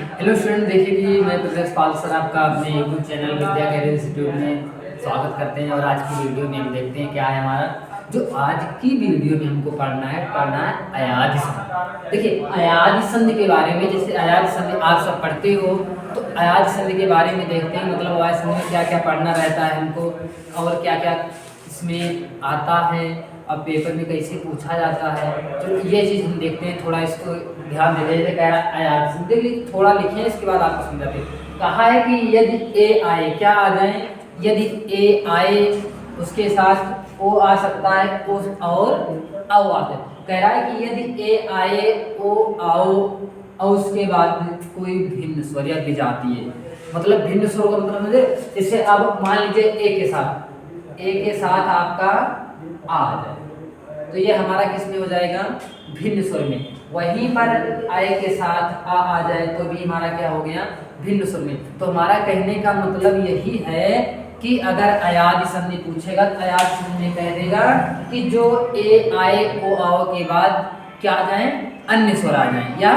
Hello student, देखिए कि मैं प्रदेश पाल सर आपका अपने यूट्यूब चैनल विद्या कैरियर इंस्टीट्यूट में स्वागत करते हैं। और आज की वीडियो में हम देखते हैं क्या है हमारा जो आज की वीडियो में हमको पढ़ना है अयाज संधि। देखिए अयाज संधि के बारे में, जैसे अयाज संधि आप सब पढ़ते हो तो अयाज संधि के बारे में देखते हैं। मतलब अयाज संधि में क्या क्या पढ़ना रहता है हमको और क्या क्या इसमें आता है और पेपर में कैसे पूछा जाता है, तो ये चीज़ हम देखते हैं। थोड़ा इसको ध्यान दे दीजिए। कह रहा है यार सिंपली थोड़ा लिखें, इसके बाद आपको समझाते हैं। कहा है कि यदि ए आए, क्या आ जाए, यदि ए आए उसके साथ ओ आ सकता है, ओ और आओ आते। कह रहा है कि यदि ए आए ओ आओ और उसके बाद कोई भिन्न स्वर या विजातीय, मतलब भिन्न स्वर का मतलब मुझे, जैसे अब मान लीजिए ए के साथ आपका आ जाए तो ये हमारा किस में हो जाएगा, भिन्न स्वर में। वहीं पर आए के साथ आ जाए तो भी हमारा क्या हो गया, भिन्न स्वर में। तो हमारा कहने का मतलब यही है कि अगर अयाज संधि पूछेगा तो अयाज संधि में कह देगा कि जो ए आए ओ आओ के बाद क्या आ जाए, अन्य स्वर आ जाए या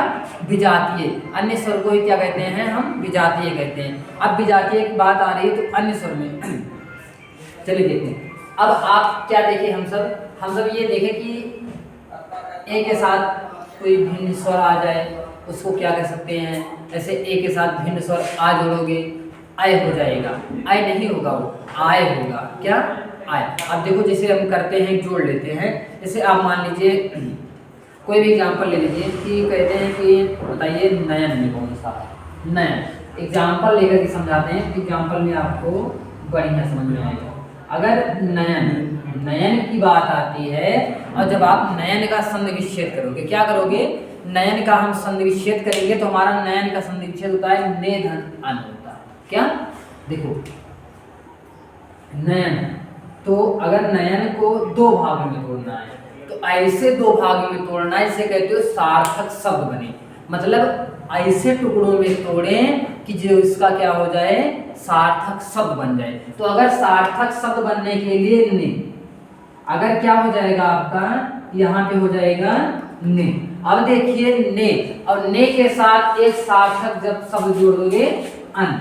विजातीय। अन्य स्वर को ही क्या कहते हैं, हम विजातीय कहते हैं। अब विजातीय की बात आ रही है तो अन्य स्वर में चलिए देखते हैं। अब आप क्या देखें, हम सब ये देखें कि ए के साथ कोई भिन्न स्वर आ जाए उसको क्या कह सकते हैं। ऐसे ए के साथ भिन्न स्वर आ जोड़ोगे आय हो जाएगा, आय नहीं होगा, वो आय होगा। क्या आय। अब देखो जैसे हम करते हैं, जोड़ लेते हैं। जैसे आप मान लीजिए कोई भी एग्जांपल ले लीजिए कि कहते हैं कि बताइए नयन में कौन सा है, नयन। एग्जांपल लेकर के समझाते हैं, एग्जांपल में आपको बढ़िया समझ में आएगा। अगर नयन की बात आती है और जब आप नयन का संधि विच्छेद करोगे, क्या करोगे, नयन का हम संधि विच्छेद करेंगे तो हमारा नयन का संधि विच्छेद होता है ने धन अन होता है। क्या देखो नयन, तो अगर नयन को दो भागों में तोड़ना है तो ऐसे दो भागों में तोड़ना है, इसे कहते हो सार्थक शब्द बने। मतलब ऐसे टुकड़ों में तोड़ें कि जो इसका क्या हो जाए, सार्थक शब्द बन जाए। तो अगर सार्थक शब्द बनने के लिए ने, अगर क्या हो जाएगा आपका, यहाँ पे हो जाएगा ने। अब देखिए ने और ने के साथ एक सार्थक जब शब्द जोड़ दोगे अन,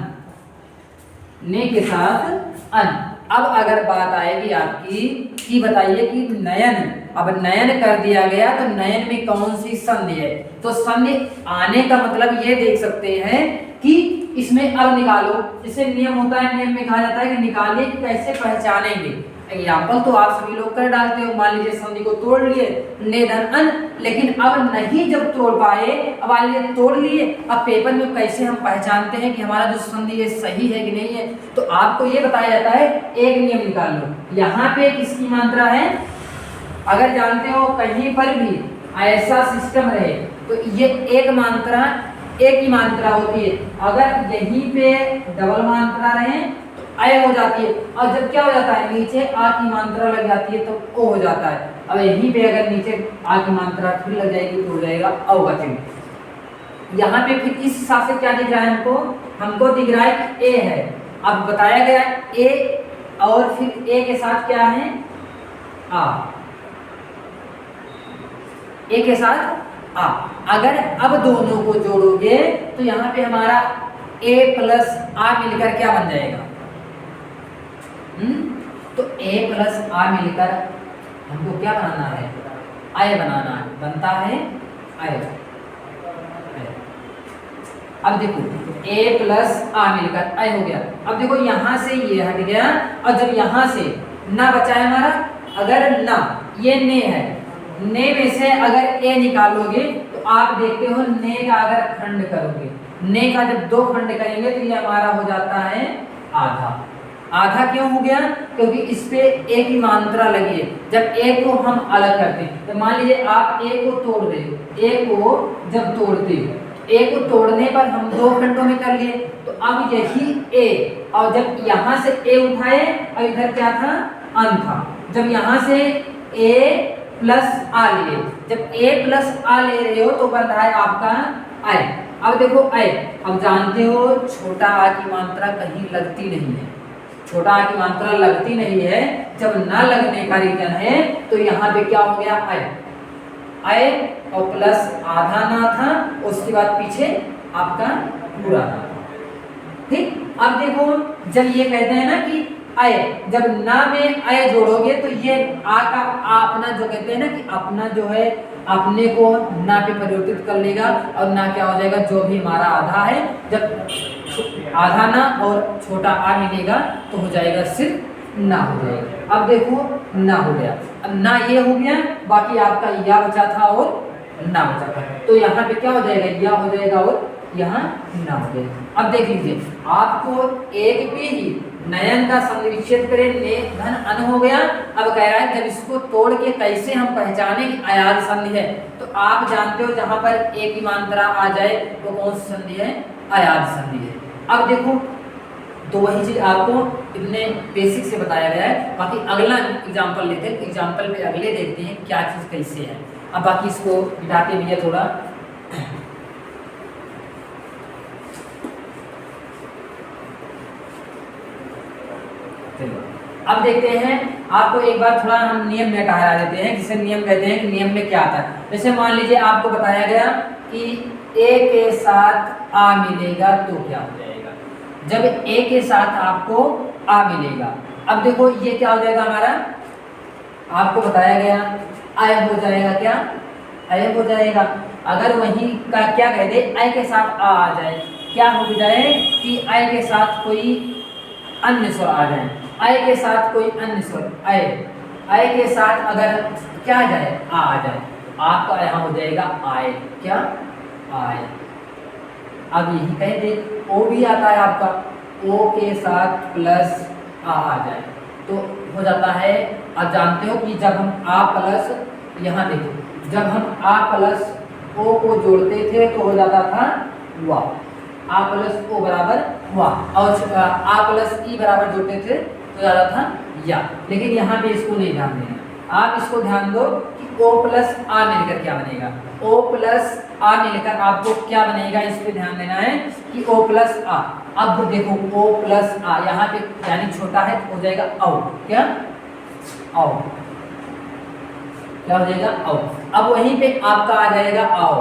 ने के साथ अन। अब अगर बात आएगी आपकी कि बताइए कि नयन, अब नयन कर दिया गया तो नयन में कौन सी संधि है, तो संधि आने का मतलब ये देख सकते हैं कि इसमें अब निकालो। जैसे नियम होता है, नियम में कहा जाता है कि निकालिए कि कैसे पहचानेंगे। एग्जाम्पल तो आप सभी लोग कर डालते हो। मान लीजिए संधि को तोड़ लिए ने धन अन, लेकिन अब नहीं जब तोड़ पाए, अब मान लीजिए तोड़ लिए, अब पेपर में कैसे हम पहचानते हैं कि हमारा जो संधि है सही है कि नहीं है, तो आपको ये बताया जाता है एक नियम निकाल लो। यहाँ पे किसकी मात्रा है, अगर जानते हो कहीं पर भी ऐसा सिस्टम रहे तो ये एक मात्रा एक ही मात्रा होती है। अगर यहीं पे डबल मात्रा रहे तो अय हो जाती है, और जब क्या हो जाता है नीचे आ की मात्रा लग जाती है तो ओ हो जाता है। अब यहीं पे अगर नीचे आ की मात्रा फिर लग जाएगी तो हो जाएगा औ का चिन्ह। यहाँ पे फिर इस हिसाब से क्या दिख रहा है हमको दिख रहा है कि ए है। अब बताया गया ए और फिर ए के साथ क्या है, आ, ए के साथ आ। अगर अब दोनों को जोड़ोगे तो यहाँ पे हमारा ए प्लस आ मिलकर क्या बन जाएगा, तो ए प्लस आ मिलकर हमको क्या बनाना है, आय बनाना है, बनता है आय। अब देखो ए प्लस आ मिलकर आय हो गया। अब देखो यहाँ से ये हट गया और जब यहाँ से ना बचा है हमारा, अगर ना ये ने है, ने में से अगर ए निकालोगे तो आप देखते हो ने का अगर खंड करोगे, ने का जब दो खंड करेंगे तो ये हमारा हो जाता है आधा। आधा क्यों हो गया, क्योंकि इस पे ए की मात्रा लगी है। जब ए को हम अलग करते हैं तो मान लीजिए आप ए को तोड़ रहे हो, ए को जब तोड़ते हो, ए को तोड़ने पर हम दो खंडों में कर लिए, तो अब यही ए, और जब यहाँ से ए उठाए और इधर क्या था अन था, जब यहाँ से ए प्लस आ लिए, जब ए प्लस आ ले रहे हो तो बन रहा है आपका आय। अब देखो आय, अब जानते हो छोटा आ की मात्रा कहीं लगती नहीं है, छोटा आ की मात्रा लगती नहीं है। जब ना लगने का रीजन है तो यहाँ पे क्या हो गया आय, अय और प्लस आधा ना था, उसके बाद पीछे आपका पूरा ना था। ठीक, अब देखो जब ये कहते हैं ना कि अय, जब ना में अय जोड़ोगे तो ये आ का आ अपना जो कहते हैं ना कि अपना जो है अपने को ना पे परिवर्तित कर लेगा और ना क्या हो जाएगा, जो भी हमारा आधा है, जब आधा ना और छोटा आ मिलेगा तो हो जाएगा सिर्फ ना हो जाएगा। अब देखो ना हो गया, अब ना ये हो गया, बाकी आपका या बचा था और ना बचा था, तो यहाँ पे क्या हो जाएगा, या हो जाएगा और यहाँ ना हो जाएगा। अब देख लीजिए, आपको एक पे ही नयन का संधि विच्छेद करें, ने धन अन हो गया। अब कह रहा है जब इसको तोड़ के कैसे हम पहचाने कि अयाद संधि है, तो आप जानते हो जहां पर एक ही मात्रा आ जाए वो कौन सी संधि है, अयाद संधि है। अब देखो तो वही चीज आपको इतने बेसिक से बताया गया है। बाकी अगला एग्जांपल लेते हैं, एग्जांपल पे अगले देखते हैं क्या चीज कैसे है। अब बाकी इसको मिटाते भी है थोड़ा। अब देखते हैं, आपको एक बार थोड़ा हम नियम में टहरा देते हैं, जिसे नियम कहते हैं कि नियम में क्या आता है। जैसे मान लीजिए आपको बताया गया कि ए के साथ आ मिलेगा तो क्या हो जाएगा, जब ए के साथ आपको आ मिलेगा। अब देखो ये क्या हो जाएगा हमारा, आपको बताया गया अय हो जाएगा, क्या अय हो जाएगा। अगर वही का क्या कह दे अय के साथ आ जाए, क्या हो जाए कि अय के साथ कोई अन्य स्वर आ जाए, अय के साथ कोई अन्य स्वर, अय के साथ अगर क्या आ जाए, आ जाए, आपका यहाँ हो जाएगा आय, क्या आय। अब यही कह दे ओ भी आता है आपका, ओ के साथ प्लस आ जाए तो हो जाता है। आप जानते हो कि जब हम आ प्लस, यहाँ देखो, जब हम आ प्लस ओ को जोड़ते थे तो हो जाता था वाह, आ प्लस ओ बराबर वाह, और आ प्लस ई बराबर जोड़ते थे तो ज़्यादा था या। लेकिन यहाँ पे इसको नहीं ध्यान देना, आप इसको ध्यान दो कि ओ प्लस आ मिलकर क्या बनेगा, ओ प्लस आ मिलकर आपको क्या बनेगा, इस पे ध्यान देना है कि ओ प्लस आ। अब देखो ओ प्लस आ यहाँ पे यानी छोटा है तो हो जाएगा औ, क्या औ, क्या हो जाएगा औ। अब वहीं पे आपका आ जाएगा आओ,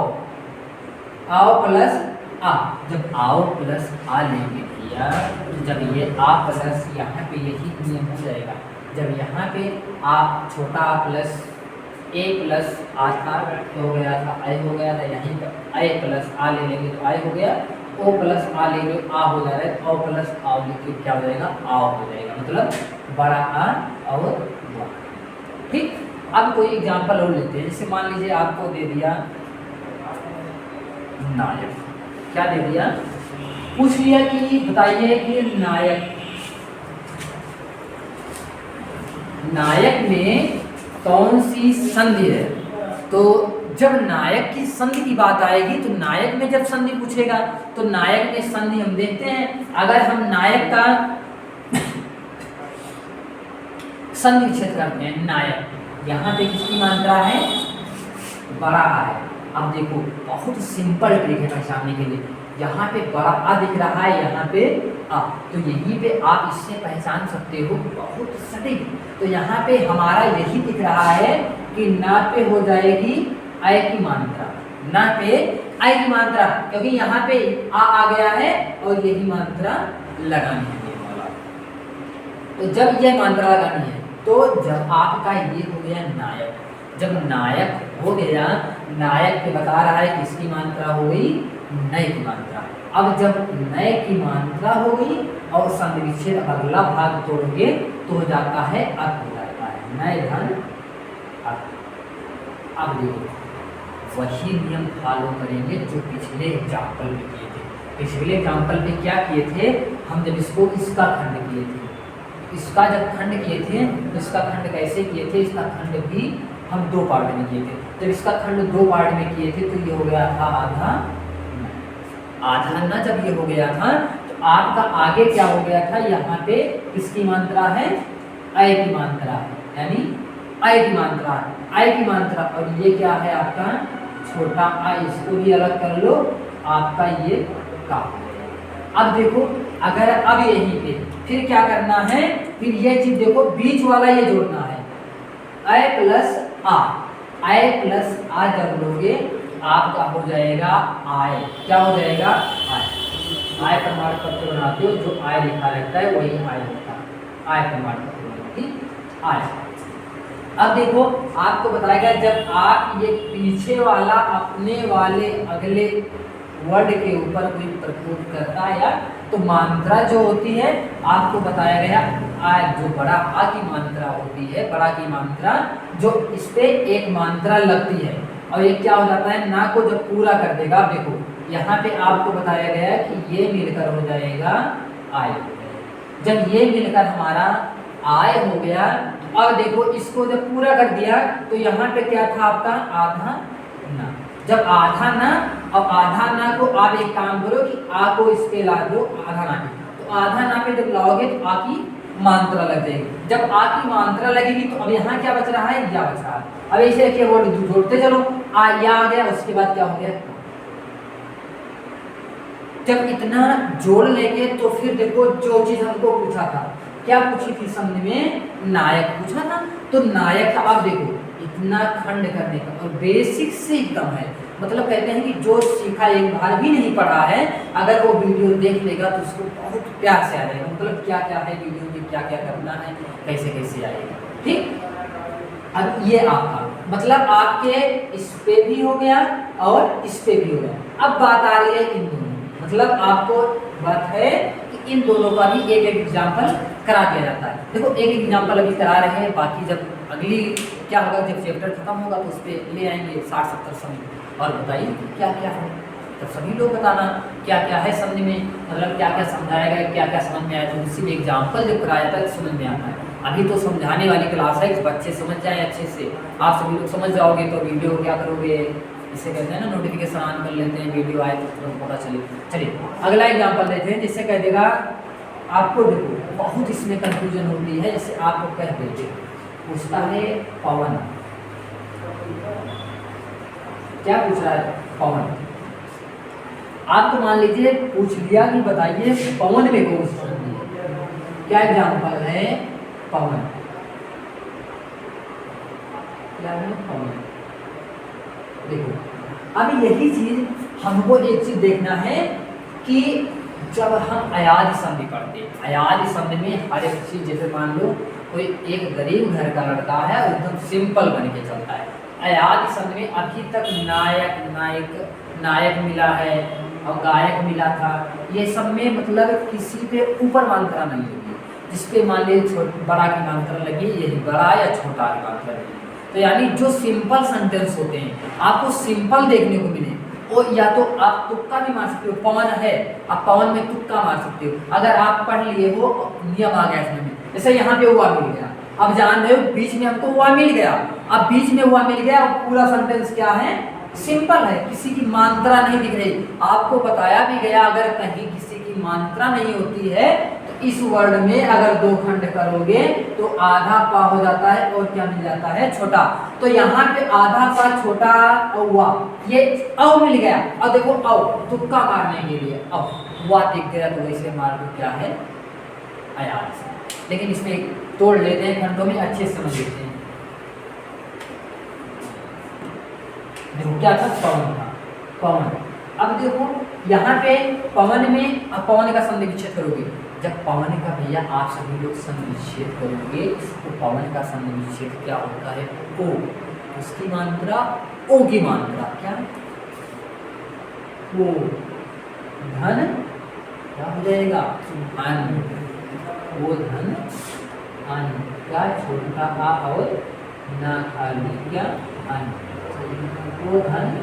आओ प्लस आ। जब आओ प्लस आ लेंगे भैया, जब ये आ प्लस यहाँ पे यही नियम हो जाएगा, जब यहाँ पे आ छोटा आ प्लस ए प्लस आ था तो हो गया था आई हो गया था, यहीं पर आई प्लस आ ले लेंगे तो आई हो गया, ओ प्लस आ लेंगे आ हो जा रहा है, ओ प्लस आ लेंगे क्या हो जाएगा, आओ हो जाएगा, मतलब बड़ा आ और बड़ा। ठीक, अब कोई एग्जांपल और लेते हैं। जैसे मान लीजिए आपको दे दिया नायक, क्या दे दिया, पूछ लिया कि बताइए कि नायक में कौन सी संधि है। तो जब नायक की संधि की बात आएगी तो नायक में जब संधि पूछेगा तो नायक में संधि हम देखते हैं। अगर हम नायक का संधि विच्छेद करते हैं, नायक यहाँ पे किसकी मात्रा है, बड़ा है। अब देखो बहुत सिंपल ट्रिक है पहचानने के लिए, यहाँ पे बड़ा आ दिख रहा है, यहाँ पे आ, तो यहीं पे आप इससे पहचान सकते हो बहुत सटीक। तो यहाँ पे हमारा यही दिख रहा है कि ना पे हो जाएगी आय की मात्रा, ना पे आय की मात्रा, क्योंकि यहाँ पे आ गया है और यही मात्रा लगानी है ये वाला। तो जब ये मात्रा लगानी है तो जब आपका ये हो गया नायक, जब नायक हो गया, नायक पे बता रहा है किसकी मात्रा हो गई, नए की मात्रा। अब जब नए की मात्रा हो गई और संधि विच्छेद अगला भाग तोड़ोगे तो हो जाता है अर्थ, हो जाता है नए धन अर्थ। अब देखो वही नियम फॉलो करेंगे जो पिछले एग्जाम्पल में किए थे। पिछले एग्जाम्पल में क्या किए थे हम, जब इसको इसका खंड किए थे, इसका जब खंड किए थे तो इसका खंड कैसे किए थे, इसका खंड भी हम दो पार्ट में किए थे। जब इसका खंड दो पार्ट में किए थे तो ये हो गया था आधा आधा ना, जब ये हो गया था तो आपका आगे क्या हो गया था, यहाँ पे किसकी मात्रा है, अय की मात्रा, यानी अय की मात्रा, अय की मात्रा, और ये क्या है आपका छोटा आ, इसको भी अलग कर लो, आपका ये का। अब देखो अगर अब यहीं पे फिर क्या करना है, फिर ये चीज देखो बीच वाला ये जोड़ना है, अय प्लस आ, आय प्लस आ जब लोगे आपका हो जाएगा आय। क्या हो जाएगा? आय। आय प्रमाण पत्र बनाते हो, जो आय लिखा रहता है वही आय होता है, आय प्रमाण पत्र। ठीक, आय। अब देखो आपको बताएगा जब आप ये पीछे वाला अपने वाले अगले वर्ड के ऊपर कोई प्रयोग करता है यार, तो मात्रा जो होती है आपको बताया गया आ, जो बड़ा आ की मात्रा होती है, बड़ा की मात्रा जो इस पे एक मात्रा लगती है और ये क्या हो जाता है ना को जब पूरा कर देगा। देखो यहाँ पे आपको बताया गया है कि ये मिलकर हो जाएगा आय। जब ये मिलकर हमारा आय हो गया, अब देखो इसको जब पूरा कर दिया तो यहाँ पे क्या था आपका आधा ना। जब आधा ना, अब आधा ना को आप एक काम करो कि आ को इस पे ला दो आधा ना पे, तो आधा ना पे जब लाओगे तो आ की मात्रा लग जाएगी। जब आ की मात्रा लगेगी तो अब यहाँ क्या बच रहा है? या बच रहा है। अब ऐसे एक वर्ड जोड़ते चलो, आ या आ गया, उसके बाद क्या हो गया? जब इतना जोड़ लेंगे तो फिर देखो जो चीज हमको पूछा था, क्या पूछी थी समझ में? नायक पूछा था। तो नायक का अब देखो इतना खंड करने का और बेसिक से एकदम है, मतलब कहते हैं कि जो सीखा एक बार भी नहीं पढ़ा है अगर वो वीडियो देख लेगा तो उसको बहुत प्यार से आ जाएगा, मतलब क्या क्या है वीडियो में, क्या क्या करना है, कैसे कैसे आएगा। ठीक, अब ये आपका मतलब आपके इस पे भी हो गया और इस पे भी हो गया। अब बात आ रही है इन दोनों, मतलब आपको बात है कि इन दोनों का भी एक एक एग्जाम्पल करा दिया जाता है। देखो एक एग्जाम्पल अभी करा रहे हैं, बाकी जब अगली क्या होगा जब चैप्टर खत्म होगा तो उस पर ले आएंगे 60-70 समझ और बताइए क्या क्या है, तो सभी लोग बताना क्या क्या है समझ में, मतलब क्या क्या समझाया गया, क्या क्या समझ में आया। तो उसी में एग्जाम्पल जब कराया जाता है तो समझ में आता है। अभी तो समझाने वाली क्लास है, बच्चे समझ जाएं अच्छे से, आप सभी लोग समझ जाओगे तो वीडियो क्या करोगे, इसे कहते हैं ना नोटिफिकेशन ऑन कर लेते हैं, वीडियो आए तो तुरंत पता चले। चलिए अगला एग्जाम्पल देते हैं, जिससे कह देगा आपको, देखो बहुत इसमें कंफ्यूजन होती है, जैसे आपको कह देते पूछता है पवन, क्या पूछ रहा है? पवन। आपको मान लीजिए पूछ लिया कि बताइए पवन में कौन सी संधि है, क्या एग्जाम्पल है? पवन। क्या है? पवन। देखो अब यही चीज हमको एक चीज देखना है कि जब हम अयाद संधि पढ़ते हैं, अयाद संधि में हर एक चीज, जैसे मान लो कोई एक गरीब घर का लड़का है एकदम सिंपल बन के चलता है, अयाद संधि में अभी तक नायक नायक नायक मिला है और गायक मिला था, ये सब में मतलब किसी पे ऊपर मात्रा नहीं होगी, जिसपे मान लीजिए बड़ा की मात्रा लगी, यही बड़ा या छोटा की मात्रा लगी। तो यानी जो सिंपल सेंटेंस होते हैं आपको सिंपल देखने को मिले, और या तो आप तुक्का भी मार सकते हो, पवन है आप पवन में तुक्का मार सकते हो, अगर आप पढ़ लिए हो नियम आ गया इसमें। जैसे यहाँ पे हुआ मिल गया, अब जान रहे हो बीच में हमको हुआ मिल गया, अब बीच में हुआ मिल गया और पूरा सेंटेंस क्या है? सिंपल है, किसी की मात्रा नहीं दिख रही। आपको बताया भी गया अगर कहीं किसी की मात्रा नहीं होती है तो इस वर्ड में अगर दो खंड करोगे तो आधा पा हो जाता है और क्या मिल जाता है? छोटा। तो यहाँ पे आधा पा छोटा औवा, ये औ मिल गया, और देखो औ तुक्का मारने के लिए औ हुआ दिख गया तो वैसे मार दो, क्या है? अयाद से। लेकिन इसमें तोड़ लेते हैं खंडों में, अच्छे से समझ लेते हैं। देखो क्या था? पवन था, पवन। अब देखो यहाँ पे पवन में अब पवन का संधि विच्छेद करोगे, जब पवन का भैया आप सभी लोग संधि विच्छेद करोगे तो पवन का संधि विच्छेद क्या होता है? ओ, उसकी मात्रा ओ की मात्रा क्या? ओ धन क्या हो जाएगा? अन। वो धन अन, क्या? छोटा आ और ना खाली क्या? अन, वो धन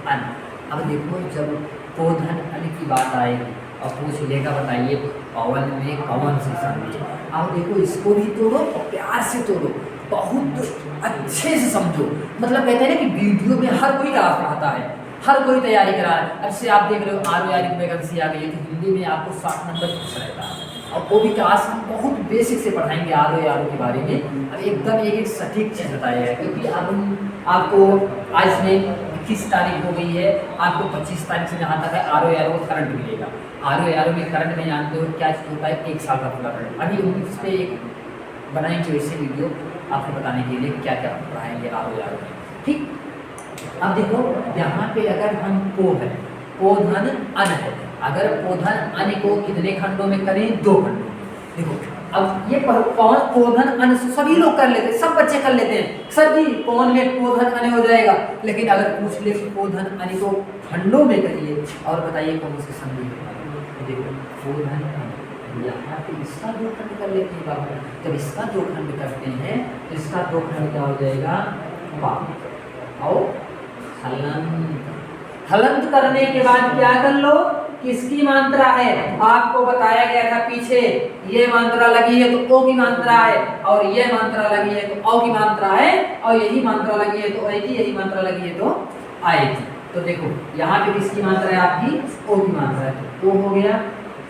अन। अब देखो जब वो धन अन की बात आएगी और पूछ लेगा बताइए पवन में कौन सी संधि। अब देखो इसको भी तोड़ो और प्यार से तोड़ो, बहुत अच्छे से समझो, मतलब कहते हैं ना कि वीडियो में हर कोई क्लास पढ़ाता है, हर कोई तैयारी करा है। अब से आप देख रहे हो ROR की वैकेंसी आ गई है तो हिंदी में आपको 60 नंबर फिक्स रहता है, और वो भी क्लास हम बहुत बेसिक से पढ़ाएंगे ROR के बारे में। अब एकदम एक एक सटीक चीज़ बताया है, क्योंकि अब हम आपको आज में 21 तारीख हो गई है, आपको 25 तारीख से जहाँ तक है ROR को करंट मिलेगा। ROR में करंट में जानते हो क्या चीज़ होता है? 1 साल का पूरा करंट। अभी हम इस पर एक बनाएंगे वैसे वीडियो आपको बताने के लिए क्या क्या पढ़ाएंगे ROR में। ठीक। अब देखो यहाँ पे अगर हम पो है, पो धन अन है, अगर पो धन अन को कितने खंडों में करें? 2 खंडों में। देखो अब ये कौन पो धन अन सभी लोग कर लेते हैं, सब बच्चे कर लेते हैं, सभी कौन में पो धन अन हो जाएगा। लेकिन अगर पूछ ले कि पो धन अन को खंडों में करिए और बताइए कौन से संधि है। देखो पो धन अन, यहाँ पे इसका 2 खंड कर लेते हैं बाबू। जब इसका 2 खंड करते हैं तो इसका 2 खंड क्या हो जाएगा? पा और हलंत। हलंत करने के बाद क्या कर लो? किसकी मात्रा है? आपको बताया गया था पीछे, ये मात्रा लगी है तो ओ की मात्रा है, और ये मात्रा लगी है तो औ की मात्रा है, और यही मात्रा लगी है तो आएगी, यही मात्रा लगी है तो आएगी। तो देखो यहाँ पे किसकी मात्रा है? आपकी ओ की मात्रा है, तो ओ हो गया,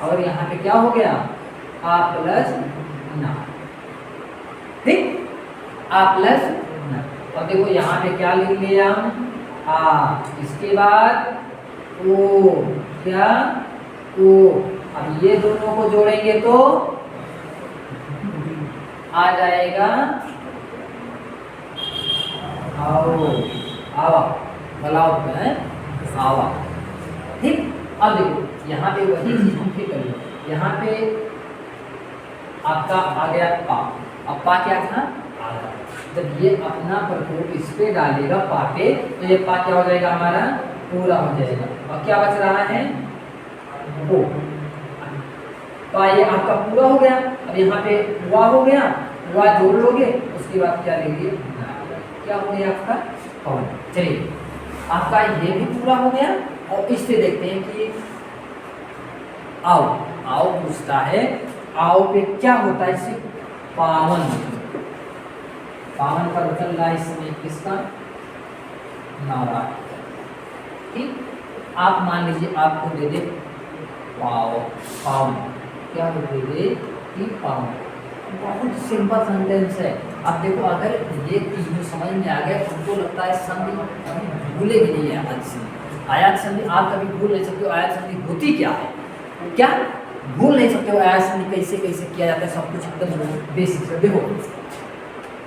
और यहाँ पे क्या हो गया? आ प्लस ना, ठीक, आ प्लस ना। और देखो यहाँ पे क्या लिख लिया? आ, इसके बाद ओ, क्या? ओ। अब ये दोनों को जोड़ेंगे तो आ जाएगा आओ, आवा, बलाव है आवा, ठीक। अब देखो यहाँ पे वही चीज हम फिर करेंगे, यहाँ पे आपका आ गया पा। अब पा क्या था? आधा। जब ये अपना प्रकोप इस पे डालेगा पा पे, तो ये पा क्या हो जाएगा? हमारा पूरा हो जाएगा। और क्या बच रहा है? ओ। पा ये आपका पूरा हो गया। अब यहाँ पे वा हो गया, वा जोड़ लोगे, उसके बाद क्या लेंगे? क्या हो गया आपका? पवन। चलिए आपका ये भी पूरा हो गया। और इससे देखते हैं कि आओ, आओ पूछता है, आओ पे क्या होता है? इससे पावन, पावन पर चल रहा है इसमें किसका? नारा, ठीक। आप मान लीजिए आपको दे दे पाव, पावन, क्या दे दे? कि पावन। बहुत सिंपल सेंटेंस है। अब देखो अगर ये तीनों समझ में आ गए, उनको लगता है संधि कभी भूलेगी नहीं है। आयात संधि, आयात संधि आप कभी भूल नहीं सकते हो। आयात संधि होती क्या है? क्या भूल नहीं सकते हो? आयात संधि कैसे कैसे किया जाता है, सब कुछ एकदम बेसिक है। देखो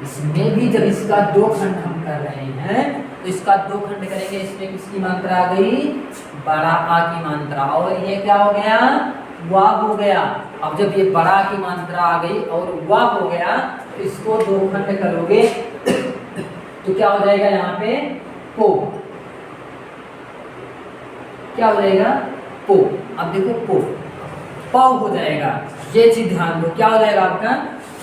इसमें भी जब इसका 2 खंड हम कर रहे हैं तो इसका 2 खंड करेंगे, इसमें किसकी मात्रा आ गई? बड़ा आ की मात्रा, और ये क्या हो गया? वा हो गया। अब जब ये बड़ा की मात्रा आ गई और वा हो गया, तो इसको 2 खंड करोगे तो क्या हो जाएगा? यहाँ पे पो, क्या हो जाएगा? पो। अब देखो पो, पाव हो जाएगा। ये चीज ध्यान दो, क्या हो जाएगा आपका?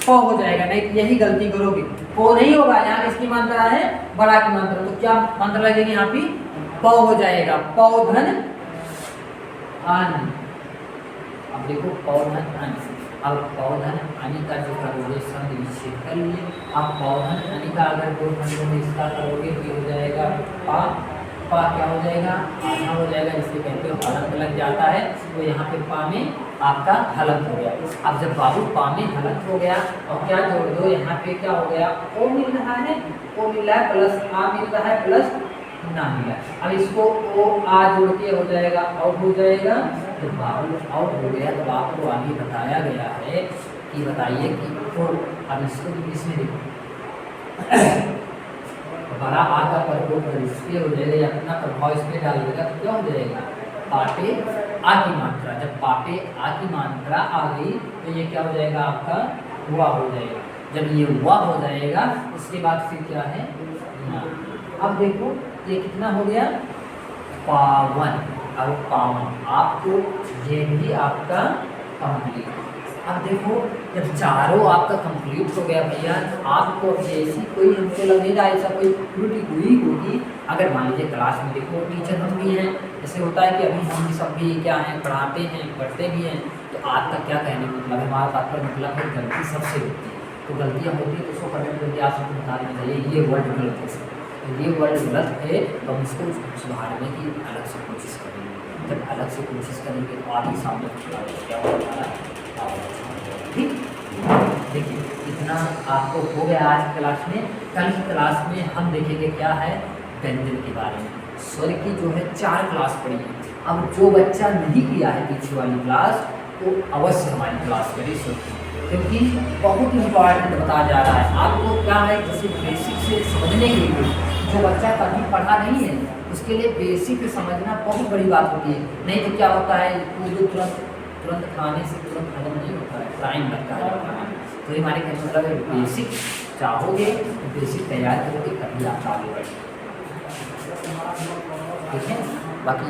पो हो जाएगा। नहीं यही गलती करोगे, पो नहीं होगा। यहाँ किसकी मात्रा है? बड़ा की मात्रा, तो क्या मात्रा लगेगी? यहाँ पे पौ हो जाएगा, पौधन अन। अब देखो पौधन अन, अब पौधन अनि का जो करोगे संधि विच्छेद कर लिए। अब पौधन अनि का अगर 2 खंडों में इसका करोगे तो हो जाएगा पा, पा क्या हो जाएगा? आधा हो जाएगा, जिससे कहते हो हलंत लग जाता है। तो यहाँ पे पा में आपका हलंत हो गया। अब जब बाबू पा में हलंत हो गया और क्या जोड़ दो? यहाँ पे क्या हो गया? ओ मिल रहा है, ओ मिल रहा है, प्लस आ मिल रहा है, प्लस ना मिला। अब इसको ओ आ जोड़ के हो जाएगा आउट हो जाएगा। तो बाबू आउट हो गया। तो आपको आगे बताया गया है कि बताइए कि तो अब इसको इंग्लिश में देखो, बड़ा आ का प्रकोप इस पे हो जाएगा, या अपना प्रभाव इस पे डाल देगा तो क्या हो जाएगा? पाटे आ की मात्रा। जब पाटे आ की मात्रा आ गई तो ये क्या हो जाएगा? आपका हुआ हो जाएगा। जब ये हुआ हो जाएगा उसके बाद फिर क्या है? ना। अब देखो ये कितना हो गया? पावन। अब पावन आपको ये भी आपका कंप्लीट। अब देखो जब चारों आपका कंप्लीट हो गया भैया, तो आपको ऐसी कोई हमको लग नहीं रहा ऐसा कोई त्रुटि हुई होगी। अगर मान लीजिए क्लास में देखो टीचर हम भी हैं, जैसे होता है कि अभी हम सब भी क्या हैं, पढ़ाते हैं, पढ़ते भी हैं, तो आपका क्या कहने मतलब है? हमारा बात पर मतलब है गलती सबसे होती है। तो गलतियाँ होती है तो उसको कमेंट करके आप सबको बता देना चाहिए ये वर्ड गलत है, तो ये वर्ड गलत है, तो हम इसको सुधारने की अलग से कोशिश करेंगे। जब अलग से कोशिश करेंगे तो आप ही सामने क्या होता है। ठीक, देखिए इतना आपको हो गया आज की क्लास में। कल की क्लास में हम देखेंगे क्या है? व्यंजन के बारे में। स्वर की जो है 4 क्लास पढ़ी है। अब जो बच्चा नहीं किया है पीछे वाली क्लास तो अवश्य हमारी क्लास करें स्वर की, क्योंकि बहुत इंपॉर्टेंट बताया जा रहा है आपको। क्या है जैसे बेसिक से समझने के लिए जो बच्चा कभी पढ़ा नहीं है उसके लिए बेसिक समझना बहुत बड़ी बात होती है। नहीं तो क्या होता है, उर्दू तुरंत तुरंत खाने से तुरंत हजम नहीं होता है, टाइम लगता है खाने में। तो ये हमारे कहने मतलब है बेसिक चाहोगे तो बेसिक तैयार करोगे तभी आप आगे बढ़ेंगे। ठीक है, बाकी